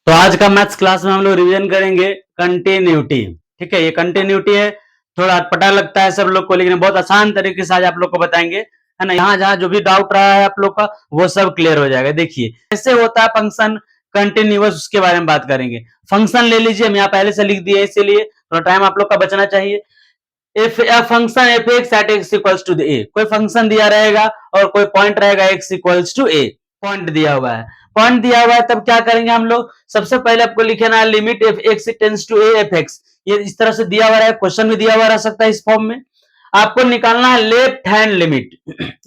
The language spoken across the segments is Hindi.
तो आज का मैथ्स क्लास में हम लोग रिवीजन करेंगे कंटिन्यूटी। ठीक है, ये कंटिन्यूटी है, थोड़ा अटपटा लगता है सब लोग को, लेकिन बहुत आसान तरीके से आज आप लोग को बताएंगे, है ना। यहाँ जहाँ जो भी डाउट रहा है आप लोग का वो सब क्लियर हो जाएगा। देखिए कैसे होता है फंक्शन कंटिन्यूअस, उसके बारे में बात करेंगे। फंक्शन ले लीजिए, हम यहाँ पहले से लिख दिए, इसीलिए थोड़ा टाइम आप लोग का बचना चाहिए। If a function F X at X equals to A, कोई फंक्शन दिया रहेगा और कोई पॉइंट रहेगा X equals to A, point दिया हुआ है, पॉइंट दिया हुआ है, तब क्या करेंगे हम लोग, सबसे पहले आपको लिखना है limit F X tends to A F X. ये इस तरह से दिया हुआ है, क्वेश्चन में दिया हुआ रह सकता है इस फॉर्म में। आपको निकालना है left hand limit.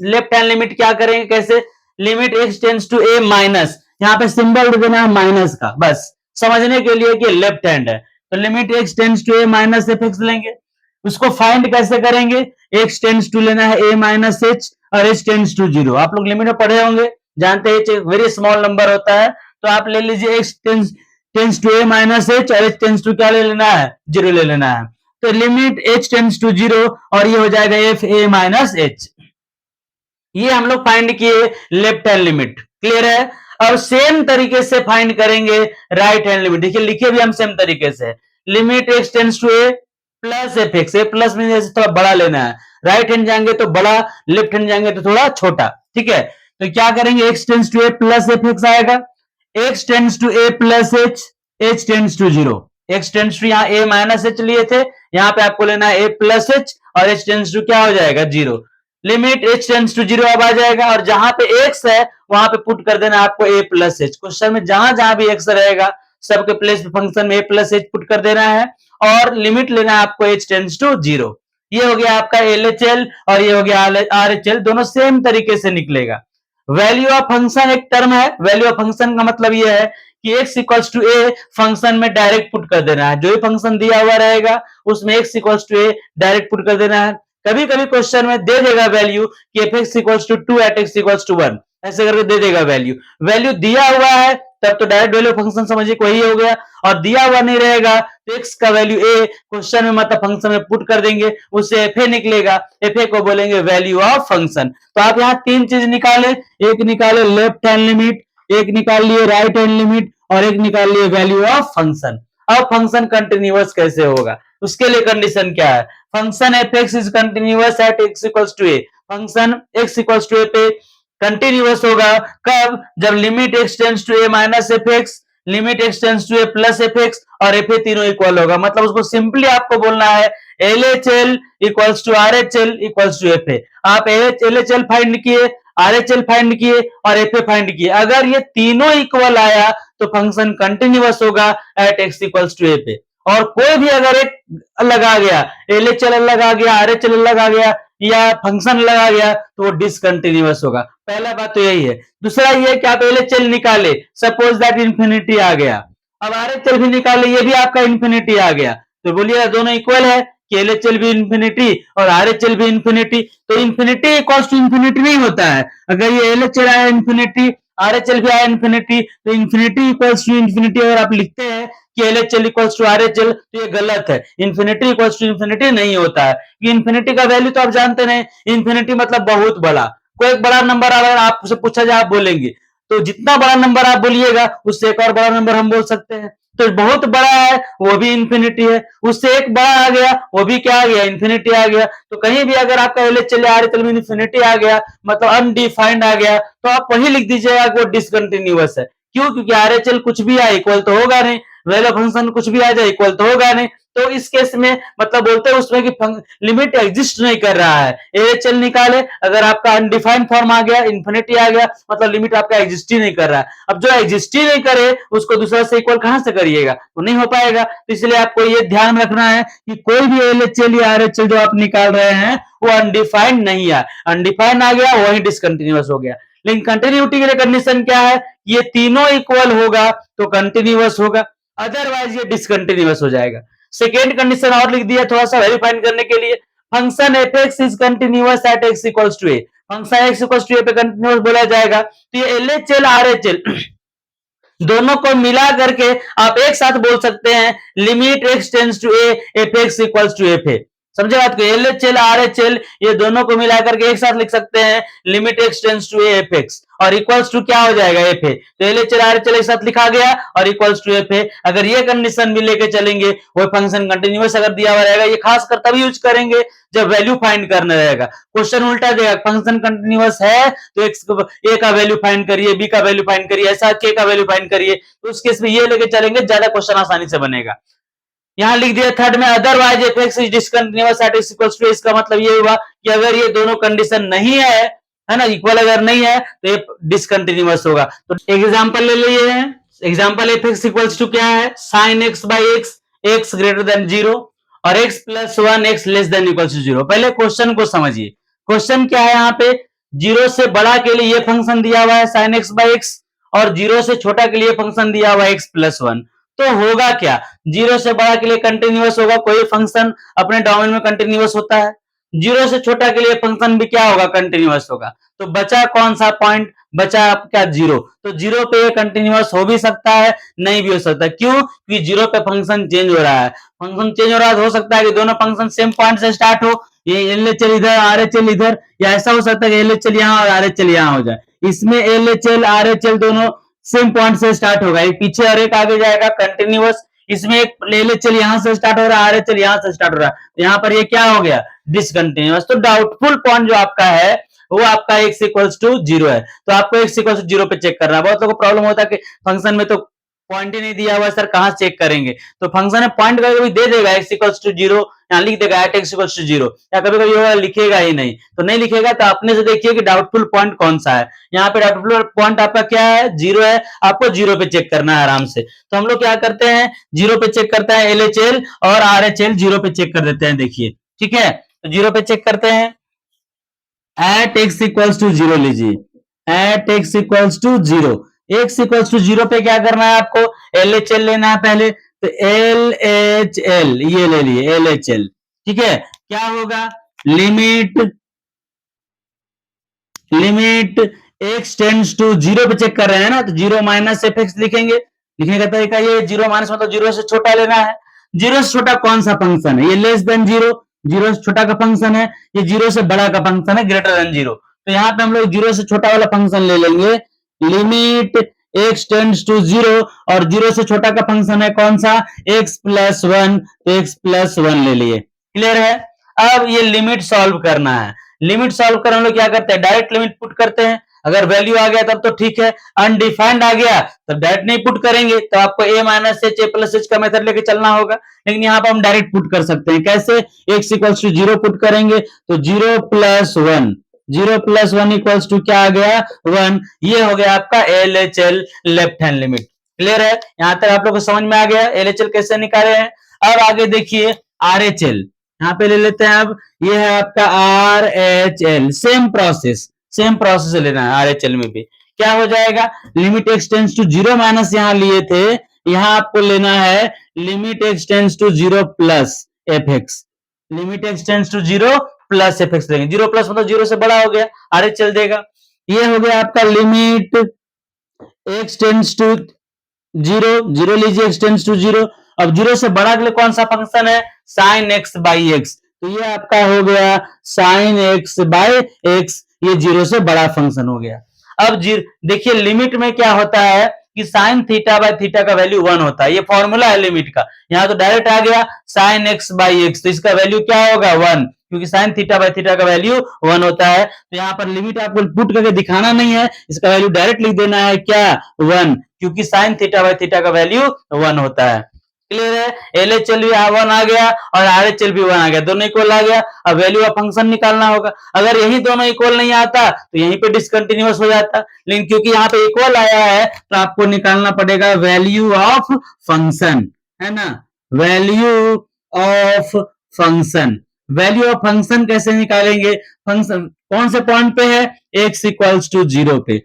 Left hand limit क्या करेंगे, कैसे, limit X tends to A minus, यहाँ पे सिंबल देना है माइनस का, बस समझने के लिए कि लेफ्ट हैंड है। तो limit X tends to A minus F X लेंगे। उसको फाइंड कैसे करेंगे, एक्स टेंड्स टू लेना है ए माइनस एच और एच टेंड्स टू जीरो। आप लोग लिमिट में पढ़े होंगे, जानते हैं एच वेरी स्मॉल नंबर होता है, तो आप ले लीजिए X tends to A minus H और एच टेंड्स टू क्या ले लेना है, जीरो ले लेना है। तो limit H tends to zero और ये हो जाएगा एफ ए माइनस एच। ये हम लोग फाइंड किए लेफ्ट हैंड लिमिट, क्लियर है। और सेम तरीके से फाइंड करेंगे राइट हैंड लिमिट। देखिए लिखे भी हम सेम तरीके से, limit X tends to A plus F X. A plus में थोड़ा बड़ा लेना है, राइट हैंड जाएंगे तो बड़ा, लेफ्ट हैंड जाएंगे तो थोड़ा छोटा। ठीक है, तो क्या करेंगे, X tends to A plus F X आएगा, X tends to A plus H, H tends to zero. X tends to यहाँ ए माइनस एच लिए थे, यहाँ पे आपको लेना है ए प्लस एच और एच टेंड्स टू क्या हो जाएगा, zero. Limit H tends to zero अब आ जाएगा, और जहां पे एक्स है वहां पे पुट कर देना आपको ए प्लस एच। क्वेश्चन में जहां जहां भी एक्स रहेगा सबके प्लेस पे फंक्शन में ए प्लस एच पुट कर देना है, और लिमिट लेना है आपको एच टेंड्स टू जीरो। ये हो गया आपका एल एच एल और ये हो गया आर एच एल, दोनों सेम तरीके से निकलेगा। वैल्यू ऑफ फंक्शन एक टर्म है, वैल्यू ऑफ फंक्शन का मतलब ये है कि x equals to A function में डायरेक्ट पुट कर देना है, जो भी फंक्शन दिया हुआ रहेगा उसमें x equals to A direct put कर देना है। कभी कभी क्वेश्चन में दे देगा वैल्यू कि F X equals to two at X equals to one, ऐसे करके दे देगा वैल्यू। वैल्यू दिया हुआ है तब तो डायरेक्ट वैल्यू फंक्शन समझिए वही हो गया, और दिया हुआ नहीं रहेगा तो एक्स का वैल्यू ए क्वेश्चन में मतलब फंक्शन में पुट कर देंगे, उससे एफ ए निकलेगा, एफ ए को बोलेंगे वैल्यू ऑफ फंक्शन। तो आप यहाँ तीन चीज निकाले, एक निकाले लेफ्ट हैंड लिमिट, एक निकाल लिए राइट हैंड लिमिट और एक निकाल लिए वैल्यू ऑफ फंक्शन। अब फंक्शन कंटिन्यूअस कैसे होगा, उसके लिए कंडीशन क्या है, function F X is continuous at X equals to A. Function X equals to A पे कंटिन्यूअस होगा कब, जब limit X tends to A minus F X, limit X tends to A plus F X और एफ ए तीनों इक्वल होगा। मतलब उसको सिंपली आपको बोलना है L H L equals to R H L equals to F A. आप एल एच एल फाइंड किए, आर एच एल फाइंड किए और एफ ए फाइंड किए, अगर ये तीनों इक्वल आया तो फंक्शन कंटिन्यूअस होगा eight X equals to A पे। और कोई भी अगर एक अलग आ गया, एल एच एल अलग आ गया, आर एच एल अलग आ गया या फंक्शन लगा गया तो वो डिसकंटिन्यूअस होगा। पहला बात तो यही है। दूसरा ये कि आप एल एच एल निकाले, सपोज दैट इन्फिनिटी आ गया, अब आर एच एल भी निकाले, ये भी आपका इन्फिनिटी आ गया, तो बोलिए दोनों इक्वल है कि एल एच एल भी इन्फिनिटी और आर एच एल भी इन्फिनिटी। तो इन्फिनिटी इक्वल्स टू इन्फिनिटी नहीं होता है, अगर ये एल एच एल आया इन्फिनिटी, आर एच एल भी आया इन्फिनिटी, तो इन्फिनिटी इक्वल्स टू इन्फिनिटी अगर आप लिखते हैं कि L H L equals to R H L तो ये गलत है, इन्फिनिटी इक्वल्स टू इन्फिनिटी नहीं होता है। इन्फिनिटी का वैल्यू तो आप जानते नहीं, इन्फिनिटी मतलब बहुत बड़ा, कोई एक बड़ा नंबर अगर आपसे पूछा जाए आप बोलेंगे, तो जितना बड़ा नंबर आप बोलिएगा उससे एक और बड़ा नंबर हम बोल सकते हैं। तो बहुत बड़ा है वो भी इन्फिनिटी है, उससे एक बड़ा आ गया वो भी क्या आ गया, इन्फिनिटी आ गया। तो कहीं भी अगर आपका L H L R H L में इन्फिनिटी आ गया मतलब अनडिफाइंड आ गया, तो आप वही लिख दीजिएगा कि वो डिसकंटिन्यूअस है। क्यों, क्योंकि आर एच एल कुछ भी आए इक्वल तो होगा नहीं, वैल्यू फंक्शन कुछ भी आ जाए इक्वल तो होगा नहीं। तो इस केस में मतलब बोलते हैं उसमें कि लिमिट एग्जिस्ट नहीं कर रहा है। एएचएल निकाले, अगर आपका अनडिफाइंड फॉर्म आ गया, इन्फिनिटी आ गया, मतलब लिमिट आपका एग्जिस्ट ही नहीं कर रहा है। अब जो एग्जिस्ट ही नहीं करे उसको दूसरा से इक्वल कहां से करिएगा, तो नहीं हो पाएगा। तो इसलिए आपको ये ध्यान रखना है कि कोई भी एलएचएल या आरएचएल जो आप निकाल रहे हैं वो अनडिफाइंड नहीं है, अनडिफाइंड आ गया वही डिसकंटिन्यूअस हो गया। लेकिन कंटिन्यूटी के लिए कंडीशन क्या है, ये तीनों इक्वल होगा तो कंटिन्यूअस होगा, अदरवाइज ये डिसकंटिन्यूअस हो जाएगा। सेकेंड कंडीशन और लिख दिया थोड़ा सा वेरीफाई करने के लिए, function F X is continuous at X equals to A. Function X equals to A पे कंटिन्यूअस बोला जाएगा, तो ये एलएचएल आरएचएल दोनों को मिला करके आप एक साथ बोल सकते हैं limit X tends to A F X equals to F A. समझे बात को? LHL RHL ये दोनों को मिलाकर के एक साथ लिख सकते हैं limit x tends to a f x और इक्वल्स टू क्या हो जाएगा f a। तो LHL RHL एक साथ लिखा गया और इक्वल्स टू f a। अगर ये कंडीशन भी लेके चलेंगे वो फंक्शन कंटिन्यूअस अगर दिया हुआ रहेगा, ये खासकर तभी यूज करेंगे जब वैल्यू फाइंड करना रहेगा। क्वेश्चन उल्टा देगा, फंक्शन कंटिन्यूअस है तो a का वैल्यू फाइंड करिए, b का वैल्यू फाइंड करिए, ऐसा k का वैल्यू फाइंड करिए, तो उस केस में ये लेके चलेंगे, ज्यादा क्वेश्चन आसानी से बनेगा। यहां लिख दिया थर्ड में otherwise F X is discontinuous at X equals to, इसका मतलब ये हुआ कि अगर ये दोनों कंडीशन नहीं है ना, इक्वल अगर नहीं है तो ये डिसकंटिन्यूअस होगा। तो एग्जांपल ले लिए हैं, example F X equals to क्या है, sine X by X, X greater than 0 और X plus 1 X less than equals to 0। पहले क्वेश्चन को समझिए, क्वेश्चन क्या है, यहाँ पे 0 से बड़ा के लिए ये फंक्शन दिया हुआ है साइन एक्स बाई एक्स और 0 से छोटा के लिए फंक्शन दिया हुआ है एक्स प्लस 1। तो होगा क्या, 0 से बड़ा के लिए कंटिन्यूअस होगा, कोई फंक्शन अपने डोमेन में कंटिन्यूअस होता है, 0 से छोटा के लिए फंक्शन भी क्या होगा, कंटिन्यूअस होगा। तो बचा कौन सा पॉइंट, बचा क्या 0। तो 0 पे ये कंटिन्यूअस हो भी सकता है, नहीं भी हो सकता। क्यों, क्योंकि 0 पे फंक्शन चेंज हो रहा है, फंक्शन चेंज हो रहा है तो हो सकता है कि दोनों फंक्शन सेम पॉइंट से स्टार्ट हो, ये LHL इधर RHL इधर, या ऐसा हो सकता है कि LHL यहाँ और RHL यहाँ हो जाए। इसमें LHL RHL दोनों सेम पॉइंट से स्टार्ट होगा, एक पीछे और एक आगे जाएगा कंटिन्यूअस। इसमें एक LHL यहां से स्टार्ट हो रहा है, RHL यहां से स्टार्ट हो रहा है, तो यहां पर ये क्या हो गया, डिसकंटिन्यूअस। तो डाउटफुल पॉइंट जो आपका है वो आपका x इक्वल्स टू 0 है, तो आपको x इक्वल्स टू 0 पे चेक करना है। बहुत लोगों को प्रॉब्लम होता है कि फंक्शन में तो पॉइंट ही नहीं दिया हुआ, सर कहां चेक करेंगे, तो फंक्शन में पॉइंट करके भी दे देगा x इक्वल्स टू 0, यहाँ लिख देगा एट x इक्वल्स टू 0, या कभी कभी होगा लिखेगा ही नहीं, तो नहीं लिखेगा तो अपने से देखिए कि डाउटफुल पॉइंट कौन सा है। यहाँ पे डाउटफुल पॉइंट आपका क्या है, 0 है, आपको 0 पे चेक करना है आराम से। तो हम लोग क्या करते हैं, 0 पे चेक करते हैं, LHL और RHL 0 पे चेक कर देते हैं, देखिए ठीक है। तो 0 पे चेक करते हैं, एट x इक्वल्स टू 0 लीजिए, at x equals to 0, x equals to 0 पे क्या करना है आपको, LHL लेना है पहले, तो LHL ये ले लिए LHL, ठीक है। क्या होगा, लिमिट x टेंड्स टू 0 पे चेक कर रहे हैं ना, तो 0 माइनस एफ एक्स लिखेंगे, लिखने का तरीका ये 0 माइनस मतलब 0 से छोटा लेना है। 0 से छोटा कौन सा फंक्शन है, ये लेस देन 0, 0 से छोटा का फंक्शन है, ये 0 से बड़ा का फंक्शन है ग्रेटर देन 0। तो यहाँ पे हम लोग 0 से छोटा वाला फंक्शन ले लेंगे, लिमिट x टेंड्स टू 0 और 0 से छोटा का फंक्शन है कौन सा, x प्लस 1, तो x प्लस 1 ले लिए, क्लियर है। अब ये लिमिट सॉल्व करना है, लिमिट सॉल्व कर हम लोग क्या करते हैं, डायरेक्ट लिमिट पुट करते हैं, अगर वैल्यू आ गया तब तो ठीक है, अनडिफाइंड आ गया तब डायरेक्ट नहीं पुट करेंगे, तो आपको a minus h a plus h का मेथड लेके चलना होगा। लेकिन यहाँ पर हम डायरेक्ट पुट कर सकते हैं, कैसे, x इक्वल्स टू 0 पुट करेंगे तो 0 प्लस 1, 0 प्लस 1 इक्वल्स टू क्या आ गया 1, ये हो गया आपका LHL left hand limit, clear है। यहां तक आप लोग को समझ में आ गया LHL कैसे निकाले हैं। अब आगे देखिए RHL, यहाँ पे ले लेते हैं, अब ये है आपका RHL, सेम प्रोसेस लेना है। RHL में भी क्या हो जाएगा, limit x tends to 0 minus यहाँ लिए थे, यहाँ आपको लेना है limit x tends to 0 plus F X, limit x tends to 0 plus F X लेंगे, 0 प्लस मतलब 0 से बड़ा हो गया, RHL देगा। ये हो गया आपका लिमिट x टेंड्स टू 0, 0 लीजिए, x टेंड्स टू 0, अब 0 से बड़ा के लिए कौन सा फंक्शन है, साइन एक्स बाई एक्स, तो ये आपका हो गया साइन एक्स बाई एक्स, ये 0 से बड़ा फंक्शन हो गया। अब देखिए लिमिट में क्या होता है कि साइन थीटा बाई थीटा का वैल्यू 1 होता है, ये फॉर्मूला है लिमिट का, यहाँ तो डायरेक्ट आ गया साइन एक्स बाई एक्स, तो इसका वैल्यू क्या होगा 1, क्योंकि साइन थीटा बाई थीटा का वैल्यू 1 होता है। तो यहाँ पर लिमिट आपको पुट करके दिखाना नहीं है, इसका वैल्यू डायरेक्ट लिख देना है क्या 1, क्योंकि साइन थीटा बाई थीटा का वैल्यू 1 होता है, क्लियर है। LHL भी 1 आ गया और RHL भी 1 आ गया, दोनों इक्वल आ गया। अब वैल्यू ऑफ फंक्शन निकालना होगा, अगर यही दोनों इक्वल नहीं आता तो यहीं पे डिसकंटिन्यूअस हो जाता, लेकिन क्योंकि यहाँ पे इक्वल आया है तो आपको निकालना पड़ेगा वैल्यू ऑफ फंक्शन, है ना, value of function. Value of function कैसे निकालेंगे, फंक्शन कौन से पॉइंट पे है, x इक्वल्स टू 0 पे,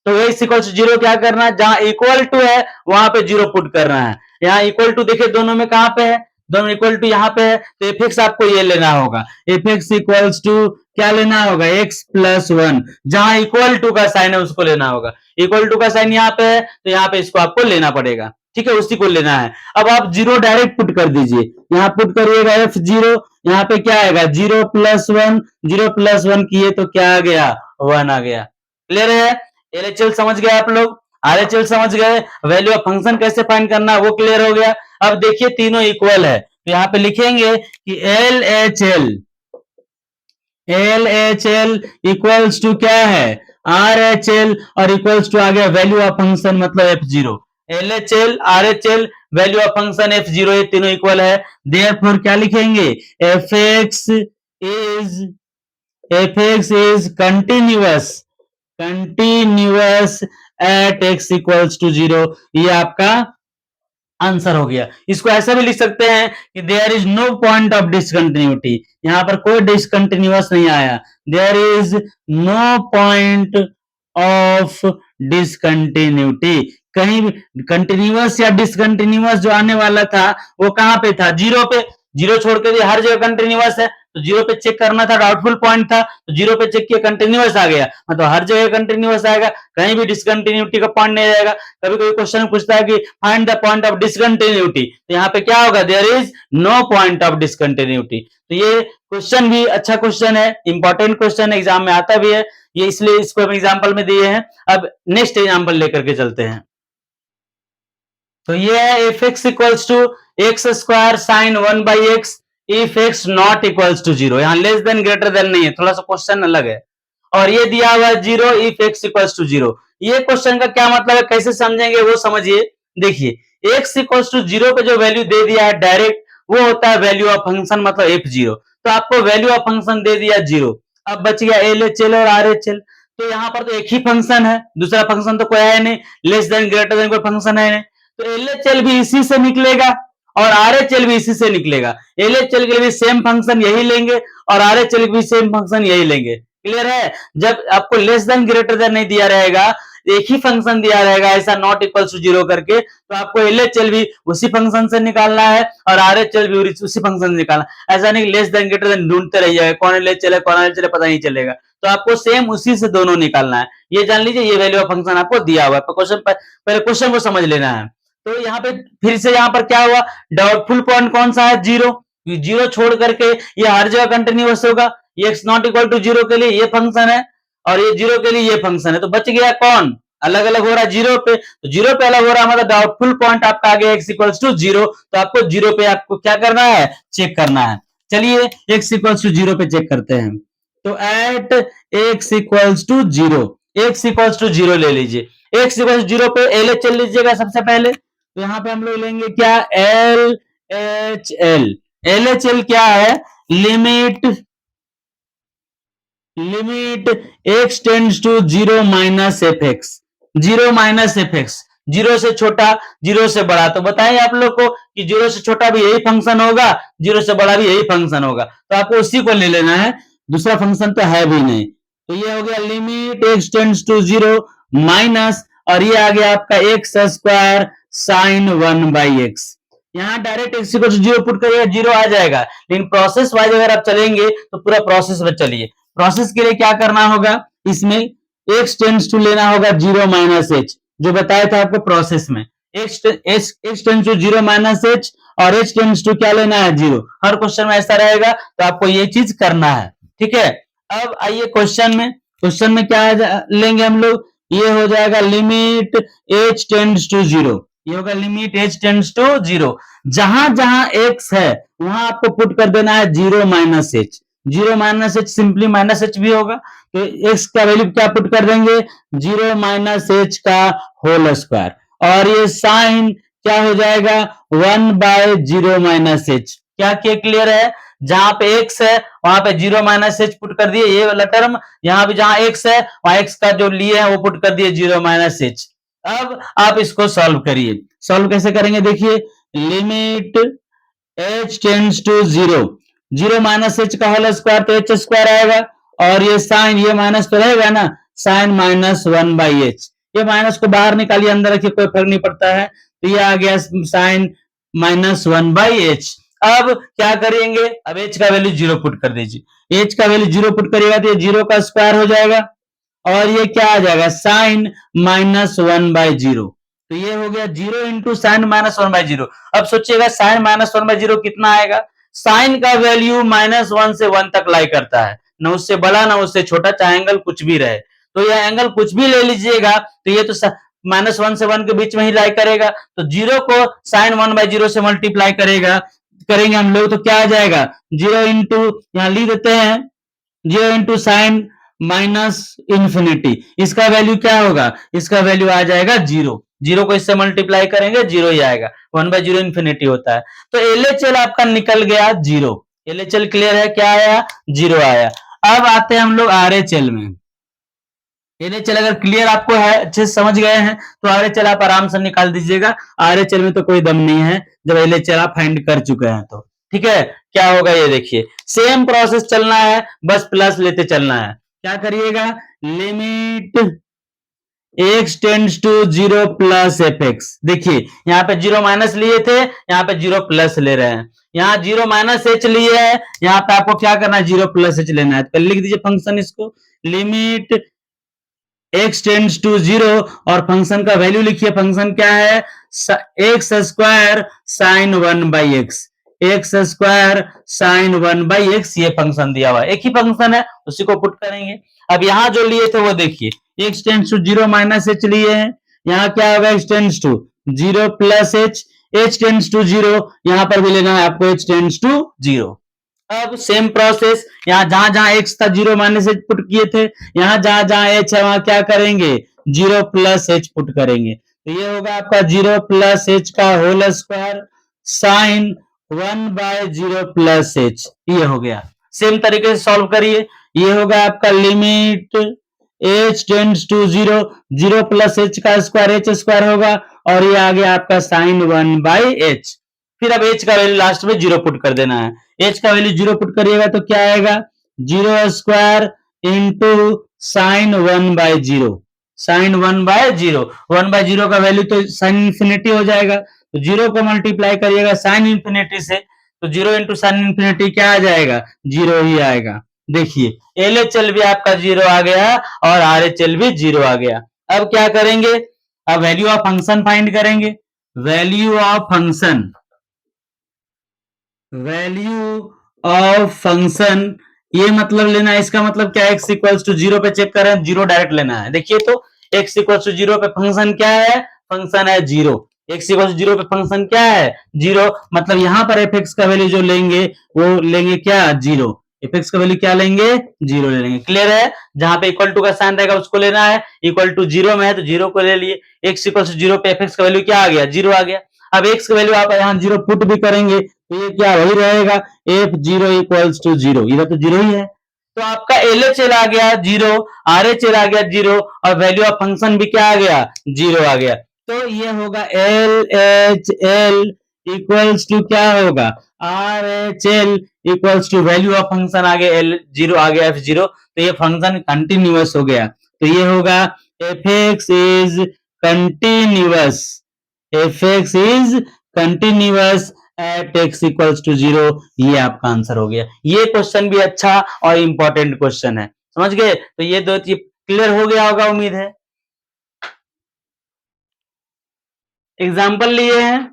तो x इक्वल्स टू 0 क्या करना है, जहां इक्वल टू है वहां पे 0 पुट करना है। यहाँ इक्वल टू देखिए दोनों में कहां पे है, दोनों इक्वल टू यहाँ पे है, तो एफ एक्स आपको ये लेना होगा, एफ एक्स इक्वल्स टू क्या लेना होगा, x प्लस 1, जहां इक्वल टू का साइन है उसको लेना होगा, इक्वल टू का साइन यहाँ पे है तो यहाँ पे इसको आपको लेना पड़ेगा, ठीक है, उसी को लेना है। अब आप जीरो डायरेक्ट पुट कर दीजिए, यहाँ पुट करिएगा F0, यहाँ पे क्या आएगा 0+1, 0+1 किए तो क्या आ गया 1 आ गया। क्लियर है? LHL समझ गए आप लोग, RHL समझ गए, वैल्यू ऑफ फंक्शन कैसे फाइंड करना वो क्लियर हो गया। अब देखिए तीनों इक्वल है तो यहाँ पे लिखेंगे कि LHL इक्वल्स टू क्या है RHL और इक्वल्स टू आ गया वैल्यू ऑफ फंक्शन मतलब F0। LHL RHL value of function F0 ये तीनों इक्वल है, देयरफॉर क्या लिखेंगे fx is continuous at x equals to 0। ये आपका आंसर हो गया। इसको ऐसा भी लिख सकते हैं कि there is no point of discontinuity, यहां पर कोई डिसकंटिन्यूअस नहीं आया, there is no point of discontinuity. कहीं भी कंटिन्यूअस या डिसकंटिन्यूअस जो आने वाला था वो कहां पे था जीरो पे, जीरो छोड़ के हर जगह कंटिन्यूअस है तो जीरो पे चेक करना था, डाउटफुल पॉइंट था तो जीरो पे चेक किया कंटिन्यूअस आ गया, मतलब हर जगह कंटिन्यूअस आएगा, कहीं भी डिसकंटिन्यूटी का पॉइंट नहीं रहेगा। कभी कोई क्वेश्चन पूछता है कि find the point of discontinuity तो यहाँ पे क्या होगा there is no point of discontinuity. तो ये क्वेश्चन भी अच्छा क्वेश्चन है, इंपॉर्टेंट क्वेश्चन एग्जाम में आता भी है, ये इसलिए इसको हम एग्जाम्पल में दिए हैं। अब नेक्स्ट एग्जाम्पल लेकर के चलते हैं। तो ये है F X equals to X square sine 1/x if X not equals to 0, यहाँ लेस देन ग्रेटर देन नहीं है, थोड़ा सा क्वेश्चन अलग है। और ये दिया हुआ है 0 इफ एक्स इक्वल्स टू 0। ये क्वेश्चन का क्या मतलब है, कैसे समझेंगे वो समझिए। देखिए एक्स इक्वल्स टू 0 पे जो वैल्यू दे दिया है डायरेक्ट वो होता है वैल्यू ऑफ फंक्शन मतलब F0, तो आपको वैल्यू ऑफ फंक्शन दे दिया 0। अब बच गया LHL और RHL, तो यहाँ पर तो एक ही फंक्शन है, दूसरा फंक्शन तो कोई है नहीं, लेस देन ग्रेटर देन कोई फंक्शन है नहीं, तो LHL भी इसी से निकलेगा और RHL भी इसी से निकलेगा। LHL के लिए भी सेम फंक्शन यही लेंगे और RHL के भी सेम फंक्शन यही लेंगे। क्लियर है? जब आपको लेस देन ग्रेटर देन नहीं दिया रहेगा, एक ही फंक्शन दिया रहेगा ऐसा नॉट इक्वल टू 0 करके, तो आपको LHL भी उसी फंक्शन से निकालना है और RHL भी उसी फंक्शन से निकालना है। ऐसा नहीं लेस देन ग्रेटर देन ढूंढते रहिएगा, कौन LHL है कौन RHL है पता नहीं चलेगा, तो आपको सेम उसी से दोनों निकालना है। ये जान लीजिए ये वैल्यू ऑफ फंक्शन आपको दिया हुआ है, पहले क्वेश्चन को समझ लेना है। तो यहाँ पे फिर से यहाँ पर क्या हुआ, डाउटफुल पॉइंट कौन सा है 0, जीरो छोड़ करके ये हर जगह कंटिन्यूअस होगा, ये एक्स नॉट इक्वल टू 0 के लिए ये फंक्शन है और ये 0 के लिए ये फंक्शन है, तो बच गया कौन अलग अलग हो रहा है 0 पे, तो 0 पे अलग हो रहा है मतलब डाउटफुल पॉइंट आपका आ गया एक्स इक्वल्स टू 0, तो आपको 0 पे आपको क्या करना है चेक करना है। चलिए एक्स इक्वल्स टू 0 पे चेक करते हैं, तो at X equals to 0, X equals to 0 ले लीजिए, एक्स इक्वल्स 0 पे LHL लीजिएगा सबसे पहले, तो यहाँ पे हम लोग लेंगे क्या LHL। LHL क्या है, limit x tends to 0 minus F X, 0 minus F X, 0 से छोटा 0 से बड़ा, तो बताइए आप लोग को कि 0 से छोटा भी यही फंक्शन होगा 0 से बड़ा भी यही फंक्शन होगा, तो आपको उसी को ले लेना है, दूसरा फंक्शन तो है भी नहीं। तो ये हो गया limit x tends to 0 minus, और ये आ गया आपका एक्स स्क्वायर साइन 1/x। यहाँ direct X equal to 0 put करिएगा 0 आ जाएगा, लेकिन प्रोसेस वाइज अगर आप चलेंगे तो पूरा प्रोसेस में चलिए। प्रोसेस के लिए क्या करना होगा, इसमें x टेंड्स टू लेना होगा 0 माइनस h, जो बताया था आपको प्रोसेस में x tends to 0 minus h और h टेंड्स टू क्या लेना है 0, हर क्वेश्चन में ऐसा रहेगा, तो आपको ये चीज करना है। ठीक है, अब आइए क्वेश्चन में क्या लेंगे हम लोग, ये हो जाएगा लिमिट h टेंड्स टू 0, ये होगा लिमिट h टेंड्स टू 0, जहां जहां x है वहां आपको पुट कर देना है 0 minus h, 0 minus h simply minus h भी होगा, तो x का वैल्यू क्या पुट कर देंगे 0 माइनस h का होल स्क्वायर, और ये साइन क्या हो जाएगा 1/0 माइनस h। क्या क्लियर है, जहां पे x है वहां पे 0 माइनस h पुट कर दिए, ये वाला टर्म, यहाँ पे जहां x है वहां x का जो लिए है वो पुट कर दिए 0 माइनस h। अब आप इसको सॉल्व करिए, सॉल्व कैसे करेंगे देखिए, limit h tends to 0, 0 minus h का होल स्क्वायर तो h स्क्वायर आएगा, और ये साइन ये माइनस तो रहेगा ना, साइन माइनस 1/h, ये माइनस को बाहर निकालिए अंदर रखिए कोई फर्क नहीं पड़ता है, तो ये आ गया साइन माइनस 1/h। अब क्या करेंगे, अब h का वैल्यू 0 पुट कर दीजिए, h का वैल्यू 0 पुट करिएगा तो ये 0 का स्क्वायर हो जाएगा, और ये क्या आ जाएगा साइन माइनस 1/0, तो ये हो गया 0 इंटू साइन माइनस 1/0। अब सोचिएगा साइन माइनस 1/0 कितना आएगा? साइन का वैल्यू -1 से 1 तक लाई करता है, ना उससे बड़ा ना उससे छोटा, चाहे एंगल कुछ भी रहे। तो यह एंगल कुछ भी ले लीजिएगा तो ये तो -1 से 1 के बीच में ही लाई करेगा। तो 0 को साइन 1/0 से मल्टीप्लाई करेंगे हम लोग, तो क्या आ जाएगा? 0 इंटू, यहां लिख देते हैं 0 इंटू साइन माइनस इंफिनिटी, इसका वैल्यू क्या होगा? इसका वैल्यू आ जाएगा 0। 0 को इससे मल्टीप्लाई करेंगे 0 ही आएगा, 1/0 इंफिनिटी होता है। तो एलएचएल आपका निकल गया 0। एलएचएल क्लियर है, क्या आया? 0 आया। अब आते हैं हम लोग आरएचएल में। एलएचएल अगर क्लियर आपको है, अच्छे से समझ गए हैं, तो आरएचएल आप आराम से निकाल दीजिएगा। आरएचएल में तो कोई दम नहीं है जब एलएचएल आप फाइंड कर चुके हैं तो। ठीक है, क्या होगा ये देखिए, सेम प्रोसेस चलना है, बस प्लस लेते चलना है। क्या करिएगा? Limit x tends to 0 plus F X. देखिए यहाँ पे 0 माइनस लिए थे, यहाँ पे 0 प्लस ले रहे हैं। यहाँ 0 माइनस एच लिए है, यहाँ पे आपको क्या करना है? 0 प्लस एच लेना है। तो लिख दीजिए फंक्शन इसको, लिमिट x टेंड्स टू 0 और फंक्शन का वैल्यू लिखिए। फंक्शन क्या है? X square sine 1/x, x square sine 1/x, ये फंक्शन दिया हुआ है, एक ही फंक्शन है, उसी को पुट करेंगे। अब यहाँ जो लिए थे वो देखिए, x tends to 0 minus H लिए हैं, यहाँ क्या होगा? x tends to 0 plus H, h tends to 0, यहाँ पर भी लेना है आपको h टेंड्स टू 0। अब सेम प्रोसेस, यहाँ जहां जहां x था 0 माइनस एच पुट किए थे, यहाँ जहां जहां h है वहां क्या करेंगे? 0 प्लस एच पुट करेंगे। तो ये होगा आपका 0 प्लस एच का whole square sine 1/0 plus H, ये हो गया। सेम तरीके से सॉल्व करिए, ये होगा आपका limit h tends to 0, 0 plus H का स्क्वायर h स्क्वायर होगा, और ये आ गया आपका साइन 1/h। फिर अब h का वैल्यू लास्ट में 0 पुट कर देना है। h का वैल्यू 0 पुट करिएगा तो क्या आएगा? 0 स्क्वायर इंटू साइन 1/0, साइन 1/0, 1/0 का वैल्यू तो साइन इंफिनिटी हो जाएगा, तो 0 को मल्टीप्लाई करिएगा साइन इंफिनिटी से, तो 0 इंटू साइन इंफिनिटी क्या आ जाएगा? 0 ही आएगा। देखिए एलएचएल भी आपका 0 आ गया और आरएचएल भी 0 आ गया। अब क्या करेंगे? अब वैल्यू ऑफ फंक्शन फाइंड करेंगे। Value of function, value of function, ये मतलब लेना है, इसका मतलब क्या है? x इक्वल्स टू 0 पे चेक करें, 0 डायरेक्ट लेना है। देखिए तो x इक्वल्स टू 0 पे फंक्शन क्या है? फंक्शन है 0। x इक्वल्स टू 0 पे फंक्शन क्या है? 0, मतलब यहां पर f x का वैल्यू जो लेंगे वो लेंगे क्या? 0। f x का वैल्यू क्या लेंगे? 0 ले लेंगे। क्लियर है? जहां पे इक्वल टू का साइन रहेगा उसको लेना है, इक्वल टू 0 में है तो 0 को ले लिए। x इक्वल्स टू 0 पे f x का वैल्यू क्या आ गया? 0 आ गया। अब x का वैल्यू आप यहाँ 0 पुट भी करेंगे तो ये क्या वही रहेगा, f0 इक्वल्स टू 0, इधर तो 0 ही है। तो आपका LHL आ गया 0, RHL आ गया 0, और वैल्यू ऑफ फंक्शन भी क्या आ गया? 0 आ गया। तो ये होगा LHL इक्वल्स टू क्या होगा? RHL equals to value of function आ गया L0 आ गया F0, तो ये फंक्शन कंटिन्यूअस हो गया। तो ये होगा fx is continuous, fx is continuous at x equals to 0, ये आपका आंसर हो गया। ये क्वेश्चन भी अच्छा और इंपॉर्टेंट क्वेश्चन है, समझ गए? तो ये दो चीज क्लियर हो गया होगा, उम्मीद है। एग्जाम्पल लिए हैं,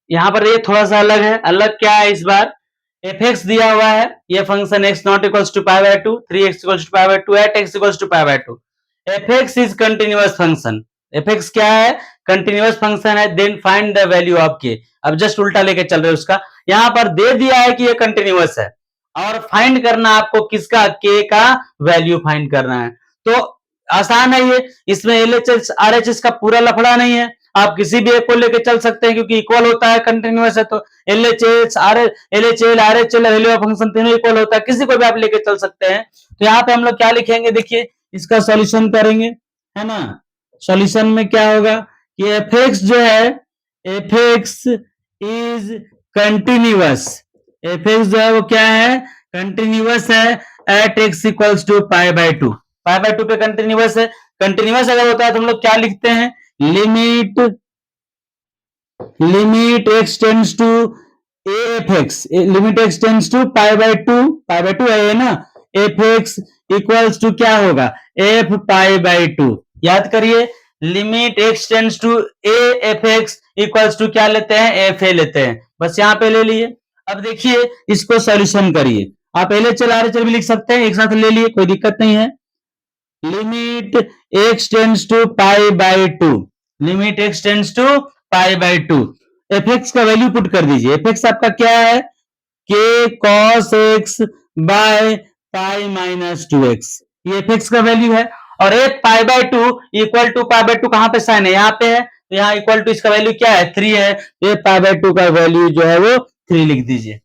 यहाँ पर ये थोड़ा सा अलग है। अलग क्या है? इस बार fx दिया हुआ है, ये function x not equals to π/2, 3x equals to π/2 at x equals to π/2। fx is continuous function, fx क्या है? कंटिन्यूअस फंक्शन है। Then find the value of k। अब जस्ट उल्टा लेके चल रहे हैं उसका, यहाँ पर दे दिया है कि ये कंटिन्यूअस है और फाइंड करना आपको किसका? k का वैल्यू फाइंड करना है। तो आसान है ये, इसमें LHS RHS का पूरा लफड़ा नहीं है, आप किसी भी एक को लेके चल सकते हैं क्योंकि इक्वल होता है, कंटिन्यूअस है। तो LHL RHL value of function तीनों इक्वल होता है, किसी को भी आप लेके चल सकते हैं। तो यहाँ पे हम लोग क्या लिखेंगे? देखिए इसका सॉल्यूशन करेंगे, है ना। सॉल्यूशन में क्या होगा कि fx जो है, fx इज कंटिन्यूअस, fx जो है वो क्या है? कंटिन्यूअस है एट x इक्वल्स टू π/2, π/2 पे कंटिन्यूअस है। कंटिन्यूअस अगर होता है तो हम लोग क्या लिखते हैं? Limit x tends to fx, limit x tends to π/2, π/2 है ना, fx इक्वल्स टू क्या होगा? f π/2। याद करिए, limit x tends to a F X equals to क्या लेते हैं, एफ ए लेते हैं, बस यहाँ पे ले लिए। अब देखिए इसको सॉल्यूशन करिए, आप LHL RHL भी लिख सकते हैं, एक साथ ले लिए, कोई दिक्कत नहीं है। Limit x tends to pi by two, limit x tends to pi by two, F X का वैल्यू पुट कर दीजिए। एफ एक्स आपका क्या है, K cos X by pi minus two X, ये एफ एक्स का वैल्यू है। और एक pi by two equal to pi by two कहां पे साइन है, यहाँ पे है, तो यहाँ इक्वल टू इसका वैल्यू क्या है, 3 है, तो ये पाई बाय टू का वैल्यू जो है वो 3 लिख दीजिए।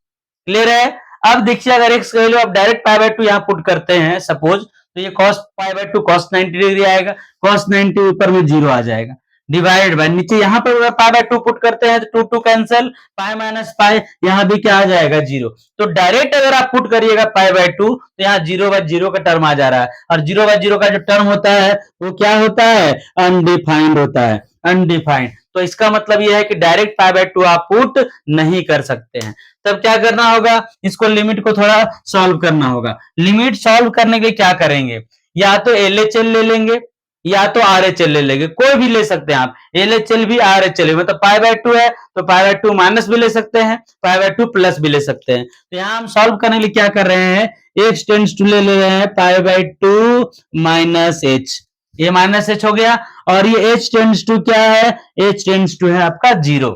क्लियर है। अब देखिए अगर एक्स का वैल्यू आप डायरेक्ट पाई बाय टू यहाँ पुट करते हैं सपोज, तो ये cos pi by to cos 90 degree आएगा, cos 90 ऊपर में 0 आ जाएगा, डिवाइड बाय नीचे यहाँ पर अगर पाई बाय टू पुट करते हैं तो 2 2 कैंसिल, पाई माइनस पाई, यहाँ भी क्या आ जाएगा 0। तो डायरेक्ट अगर आप पुट करिएगा पाई बाय टू तो यहाँ 0 बाय 0 का टर्म आ जा रहा है, और 0 बाय 0 का जो टर्म होता है वो क्या होता है, अनडिफाइंड होता है, अनडिफाइंड। तो इसका मतलब यह है कि डायरेक्ट पाई बाय टू आप पुट नहीं कर सकते हैं। तब क्या करना होगा, इसको लिमिट को थोड़ा सॉल्व करना होगा। लिमिट सॉल्व करने के लिए क्या करेंगे, या तो LHL ले लेंगे या तो RHL ले लेंगे, कोई भी ले सकते हैं आप, LHL भी RHL भी, मतलब पाई बाय टू है तो पाई बाय टू माइनस भी ले सकते हैं, पाई बाय टू प्लस भी ले सकते हैं। तो यहाँ हम सॉल्व करने के लिए क्या कर रहे हैं, x टेंड्स टू ले रहे हैं पाई बाय टू माइनस एच, ये माइनस एच हो गया, और ये h टेंड्स टू क्या है, h टेंड्स टू है आपका 0।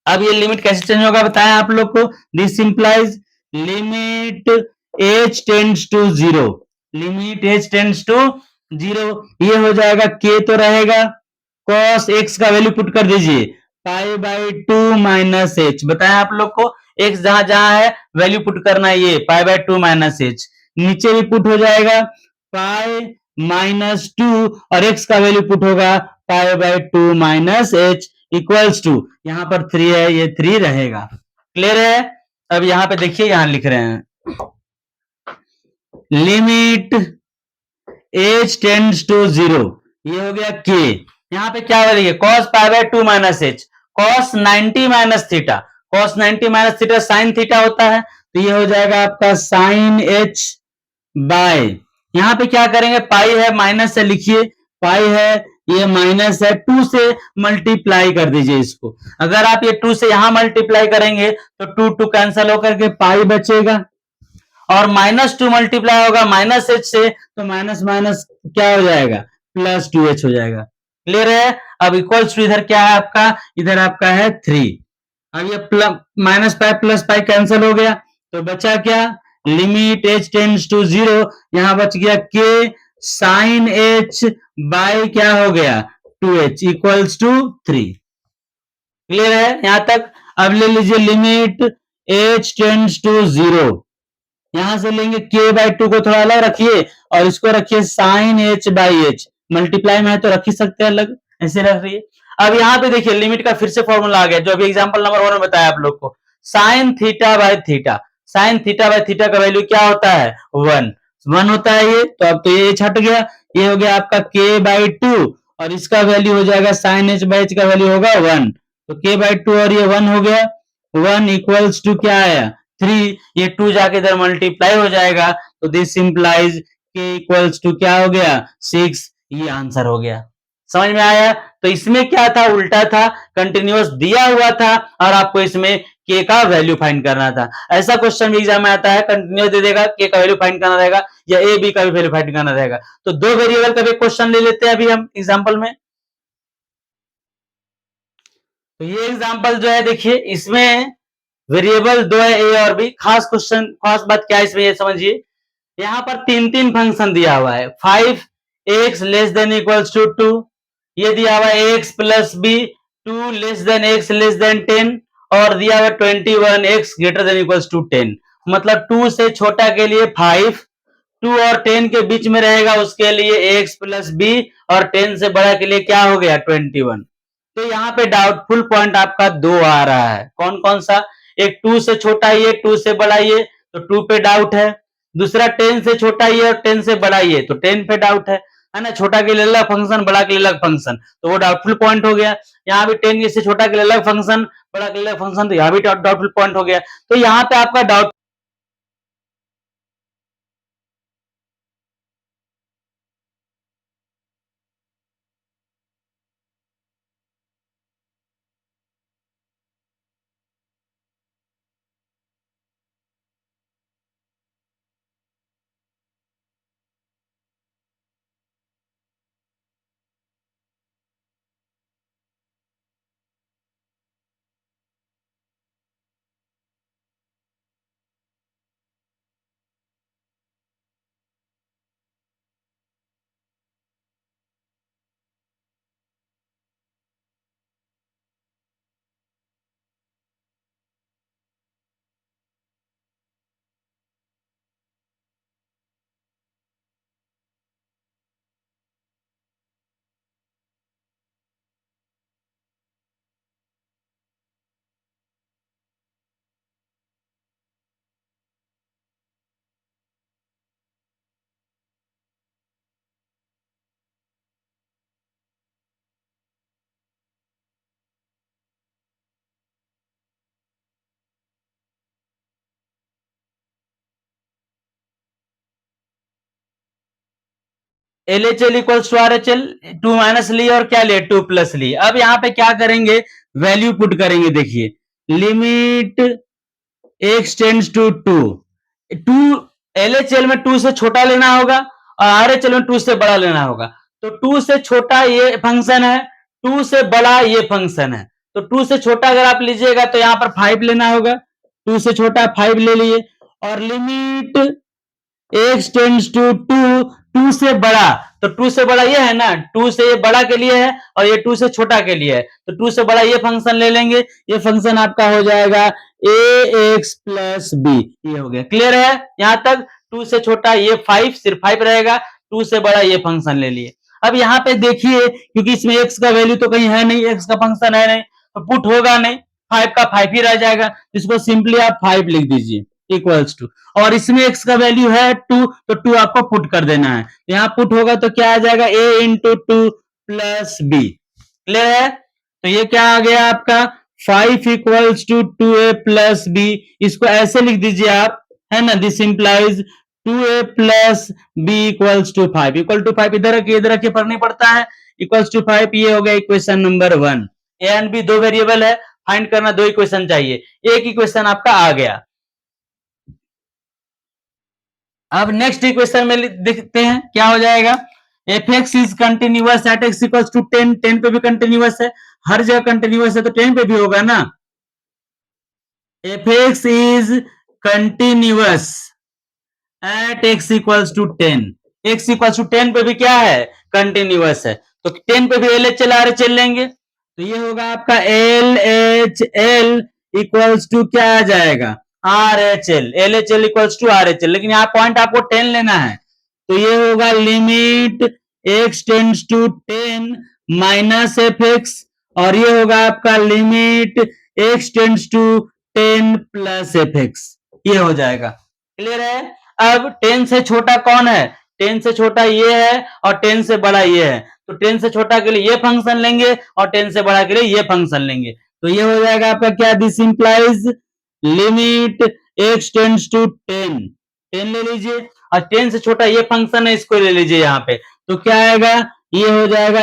अब ये लिमिट कैसे चेंज होगा बताएं आप लोग को, this implies limit h tends to 0, limit h tends to 0, ये हो जाएगा k तो रहेगा, cos x का वैल्यू पुट कर दीजिए पाई बाई टू माइनस एच, बताएं आप लोग को, x जहां जहां है वैल्यू पुट करना है, ये pi by two minus H, नीचे भी पुट हो जाएगा पाई माइनस टू, और x का वैल्यू पुट होगा pi by two minus H equals to, यहां पर 3 है, ये 3 रहेगा। क्लियर है। अब यहां पे देखिए यहां लिख रहे हैं लिमिट h टेंड्स टू 0, ये हो गया k, यहां पे क्या हो cos pi by to minus H, cos 90 minus theta, cos 90 minus theta sine theta होता है, तो ये हो जाएगा आपका साइन h बाय, यहां पे क्या करेंगे, पाई है माइनस से लिखिए, पाई है ये माइनस है, 2 से मल्टीप्लाई कर दीजिए इसको, अगर आप ये 2 से यहां मल्टीप्लाई करेंगे तो 2 2 कैंसिल होकर के पाई बचेगा, और माइनस 2 मल्टीप्लाई होगा माइनस एच से, तो माइनस माइनस क्या हो जाएगा, प्लस 2h हो जाएगा। क्लियर है। अब इक्वल्स टू इधर क्या है आपका, इधर आपका है 3, अब ये minus pi plus pi cancel हो गया, तो बचा क्या, लिमिट h टेंड्स टू 0, यहां बच गया k साइन h बाय क्या हो गया 2h इक्वल्स टू 3। क्लियर है यहां तक। अब ले लीजिए लिमिट h टेंड्स टू 0, यहां से लेंगे k बाई टू को थोड़ा अलग रखिए, और इसको रखिए sine h by H, multiply में है तो रख ही सकते हैं अलग, ऐसे रख रही है। अब यहाँ पे देखिए लिमिट का फिर से फॉर्मूला आ गया, जो अभी एग्जांपल नंबर 1 में बताया आप लोग को, sine theta by theta, sine theta by theta का वैल्यू क्या होता है 1, 1 होता है ये, तो अब तो ये छट गया, ये हो गया आपका k बाई टू, और इसका वैल्यू हो जाएगा साइन h बाई एच का वैल्यू होगा 1, तो k बाई टू और ये 1 हो गया, 1 इक्वल्स टू क्या आया 3, ये 2 जाके इधर मल्टीप्लाई हो जाएगा, तो this implies k equals to क्या हो गया 6, ये आंसर हो गया। समझ में आया। तो इसमें क्या था, उल्टा था, कंटिन्यूअस दिया हुआ था और आपको इसमें k का वैल्यू फाइंड करना था। ऐसा क्वेश्चन भी एग्जाम में आता है, कंटिन्यूअस दे देगा, k का वैल्यू फाइंड करना रहेगा, या a b का भी वैल्यू फाइंड करना रहेगा। तो दो वेरिएबल का भी क्वेश्चन ले लेते हैं अभी हम एग्जाम्पल में। तो ये एग्जाम्पल जो है देखिए, इसमें वेरिएबल दो है ए और बी। खास क्वेश्चन, खास बात क्या है इसमें ये समझिए, यहाँ पर तीन तीन फंक्शन दिया हुआ है, 5x less than equals to 2, ये दिया हुआ है x plus B 2 less than x less than 10, और दिया हुआ 21x greater than equals to 10, मतलब 2 से छोटा के लिए 5, 2 और 10 के बीच में रहेगा उसके लिए x प्लस बी, और 10 से बड़ा के लिए क्या हो गया 21। तो यहाँ पे डाउटफुल पॉइंट आपका दो आ रहा है, कौन कौन सा, एक 2 से छोटा ये 2 से बड़ा ये, तो 2 पे डाउट है, दूसरा 10 से छोटा ये और 10 से बड़ा ये, तो 10 पे डाउट है ना, छोटा के लिए अलग फंक्शन, बड़ा के लिए अलग फंक्शन, तो वो डाउटफुल पॉइंट हो गया। यहाँ भी 10 से छोटा के लिए अलग फंक्शन, बड़ा के लिए अलग फंक्शन, तो यहाँ भी डाउटफुल पॉइंट हो गया। तो यहाँ पे आपका doubt LHL equals to RHL, 2 minus लिए और क्या लिए 2 प्लस लिए। अब यहाँ पे क्या करेंगे, वैल्यू पुट करेंगे। देखिए limit x tends to 2, 2 LHL में 2 से छोटा लेना होगा और RHL में 2 से बड़ा लेना होगा। तो 2 से छोटा ये फंक्शन है, 2 से बड़ा ये फंक्शन है। तो 2 से छोटा अगर आप लीजिएगा तो यहाँ पर 5 लेना होगा, 2 से छोटा 5 ले लिए। और लिमिट x टेंड्स टू 2, 2 से बड़ा, तो 2 से बड़ा ये है ना, 2 से ये बड़ा के लिए है और ये 2 से छोटा के लिए है। तो 2 से बड़ा ये फंक्शन ले लेंगे, ये फंक्शन आपका हो जाएगा ax प्लस b। ये हो गया, क्लियर है यहां तक। 2 से छोटा ये 5, सिर्फ 5 रहेगा, 2 से बड़ा ये फंक्शन ले लिए। अब यहाँ पे देखिए, क्योंकि इसमें x का वैल्यू तो कहीं है नहीं, x का फंक्शन है नहीं, तो पुट होगा नहीं, 5 का 5 ही रह जाएगा। इसको सिंपली आप 5 लिख दीजिए इक्वल्स टू, और इसमें x का वैल्यू है 2, तो 2 आपको पुट कर देना है। यहाँ पुट होगा तो क्या आ जाएगा, a into 2 plus b। Clear है? तो ये क्या आ गया आपका 5 equals to 2a plus b। इसको ऐसे लिख दीजिए आप, है ना, this implies 2a plus b equals to 5। Equal to 5 इधर रखिए, फर्क नहीं पड़ता है, इक्वल्स टू 5। ये हो गया equation number 1। a and b दो वेरिएबल है, फाइंड करना, दो इक्वेशन चाहिए, एक इक्वेशन आपका आ गया। अब नेक्स्ट इक्वेशन में देखते हैं क्या हो जाएगा। F X is continuous at X equals to 10, 10 पे भी कंटिन्यूअस है, हर जगह कंटिन्यूअस है तो 10 पे भी होगा ना। F X is continuous at X equals to 10, X equals to 10 पे भी क्या है, कंटिन्यूअस है। तो 10 पे भी L H L R H L लेंगे, तो ये होगा आपका L H L equals to क्या आ जाएगा, R H L, L H L equals to R H L. लेकिन यहाँ पॉइंट आपको 10 लेना है, तो ये होगा limit X tends to 10 minus F X, और ये होगा आपका limit X tends to 10 plus F X. ये हो जाएगा, क्लियर है। अब 10 से छोटा कौन है, 10 से छोटा ये है और 10 से बड़ा ये है, तो 10 से छोटा के लिए ये फंक्शन लेंगे और 10 से बड़ा के लिए ये फंक्शन लेंगे। तो ये हो जाएगा आपका क्या, this implies limit x tends to 10, 10 ले लीजिए, और 10 से छोटा ये फंक्शन है, इसको ले लीजिए यहाँ पे। तो क्या आएगा, ये हो जाएगा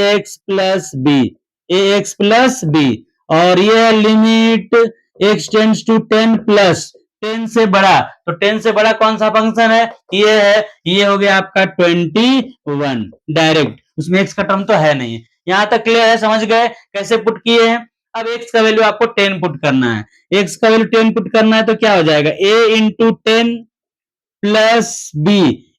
ax plus b, ax plus b, और ये है limit x tends to 10 plus 10 से बड़ा, तो 10 से बड़ा कौन सा फंक्शन है, ये है, ये हो गया आपका 21 डायरेक्ट, उसमें x का टर्म तो है नहीं। यहां तक क्लियर है, समझ गए कैसे पुट किए हैं। अब x का वैल्यू आपको 10 पुट करना है, x का वैल्यू 10 पुट करना है तो क्या हो जाएगा, a into 10 plus b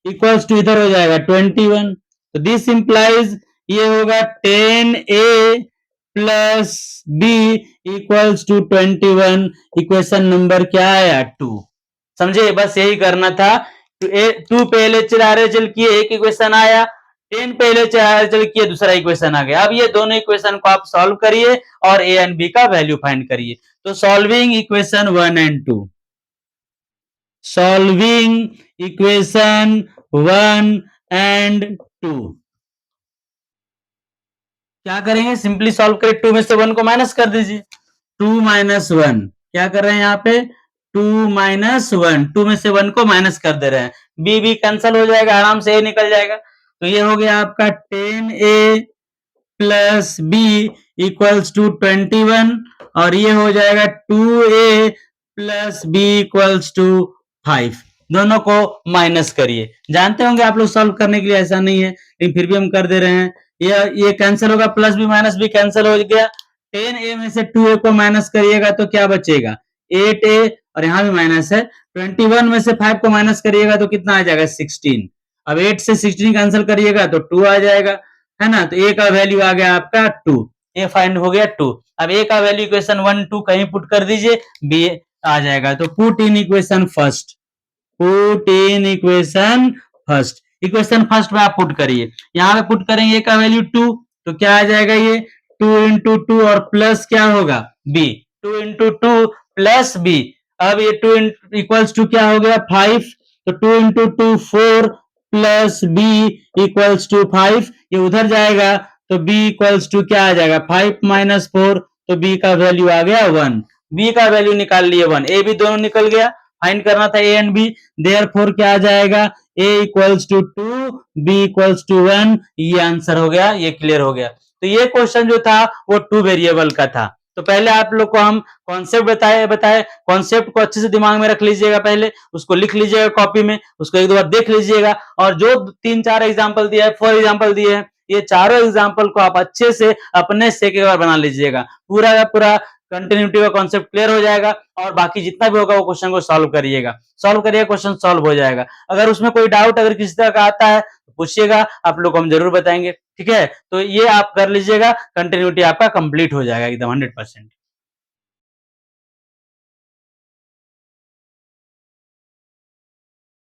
equals to इधर हो जाएगा 21। तो दिस इंप्लाइज ये होगा 10a plus b equals to 21। Equation number क्या आया, 2। समझे, बस यही करना था। 2 पे एलएचएल आरएचएल किए, एक इक्वेशन आया, 10 पे एलएचएल आरएचएल किए, दूसरा इक्वेशन आ गया। अब ये दोनों इक्वेशन को आप सॉल्व करिए और ए एंड बी का वैल्यू फाइंड करिए। तो solving equation 1 and 2, solving equation 1 and 2, क्या करेंगे, सिंपली सॉल्व करें, 2 में से 1 को माइनस कर दीजिए, 2 माइनस 1, क्या कर रहे हैं यहाँ पे, 2 माइनस 1, 2 में से 1 को माइनस कर दे रहे हैं, बी बी कैंसिल हो जाएगा, आराम से ए निकल जाएगा। तो ये हो गया आपका 10a plus B equals to 21, और ये हो जाएगा 2a plus B equals to 5। दोनों को माइनस करिए, जानते होंगे आप लोग सॉल्व करने के लिए, ऐसा नहीं है, लेकिन फिर भी हम कर दे रहे हैं। ये कैंसिल होगा, plus B minus B cancel हो गया, 10a में से 2a को माइनस करिएगा तो क्या बचेगा, 8a, और यहाँ भी माइनस है, 21 में से 5 को माइनस करिएगा तो कितना आ जाएगा, 16। अब 8 से 16 कैंसिल करिएगा तो 2 आ जाएगा, है ना। तो a का वैल्यू आ गया आपका 2, a फाइंड हो गया 2। अब a का वैल्यू इक्वेशन 1 2 कहीं पुट कर दीजिए, b आ जाएगा। तो put in equation first, put in equation first, equation first में आप पुट करिए, यहाँ पे पुट करेंगे a का वैल्यू 2, तो क्या आ जाएगा, ये 2 इंटू 2 और प्लस क्या होगा, b, 2 इंटू 2 प्लस b। अब ये 2 इक्वल्स टू क्या हो गया, 5, तो 2 into 2 4 plus b equals to 5, ये उधर जाएगा तो b इक्वल्स टू क्या आ जाएगा, 5 माइनस 4, तो b का वैल्यू आ गया 1, b का वैल्यू निकाल लिए 1, a भी दोनों निकल गया, फाइंड करना था ए एंड बी, देयरफॉर क्या आ जाएगा, a equals to 2, b equals to 1, ये आंसर हो गया, ये क्लियर हो गया। तो ये क्वेश्चन जो था वो 2 वेरिएबल का था। तो पहले आप लोग को हम कॉन्सेप्ट बताए कॉन्सेप्ट को अच्छे से दिमाग में रख लीजिएगा, पहले उसको लिख लीजिएगा कॉपी में, उसको एक दो बार देख लीजिएगा, और जो 3-4 एग्जाम्पल दिया है, 4 एग्जाम्पल दिए हैं, ये चारों एग्जाम्पल को आप अच्छे से अपने से एक बार बना लीजिएगा, पूरा का पूरा कंटिन्यूटी का कॉन्सेप्ट क्लियर हो जाएगा, और बाकी जितना भी होगा वो क्वेश्चन को सॉल्व करिएगा, क्वेश्चन सॉल्व हो जाएगा। अगर उसमें कोई डाउट अगर किसी तरह का आता है तो पूछिएगा, आप लोग को हम जरूर बताएंगे। ठीक है, तो ये आप कर लीजिएगा, कंटिन्यूटी आपका कंप्लीट हो जाएगा एकदम 100%।